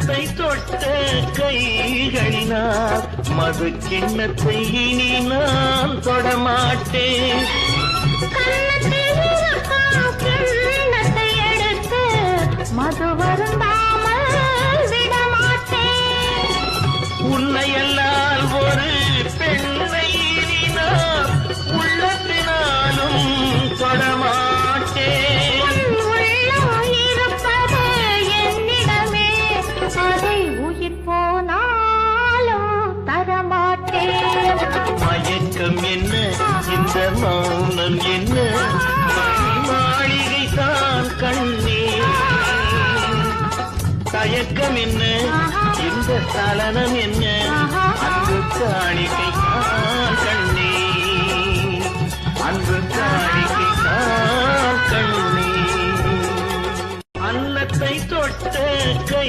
அன்னத்தை தொட்ட கைகளினால் மது கிண்ணத்தை இனி நான் தொடமாட்டேன். கிண்ணத்தை எடுத்து மது வருந்தாமல் விடமாட்டேன். உன்னையல்லால் ஒரு பெண்ணை இனி நான் உள்ளத்தினாலும் தொடமாட்டேன். மயக்கம் என்ன, இந்த மௌனம் என்ன, மாளிகை தான் கண்ணே. தயக்கம் என்ன, இந்த சலனம் என்ன, அன்பு காணிக்கை தான் கண்ணே, அன்பு காணிக்கை தான் கண்ணே. அன்னத்தை தொட்ட கை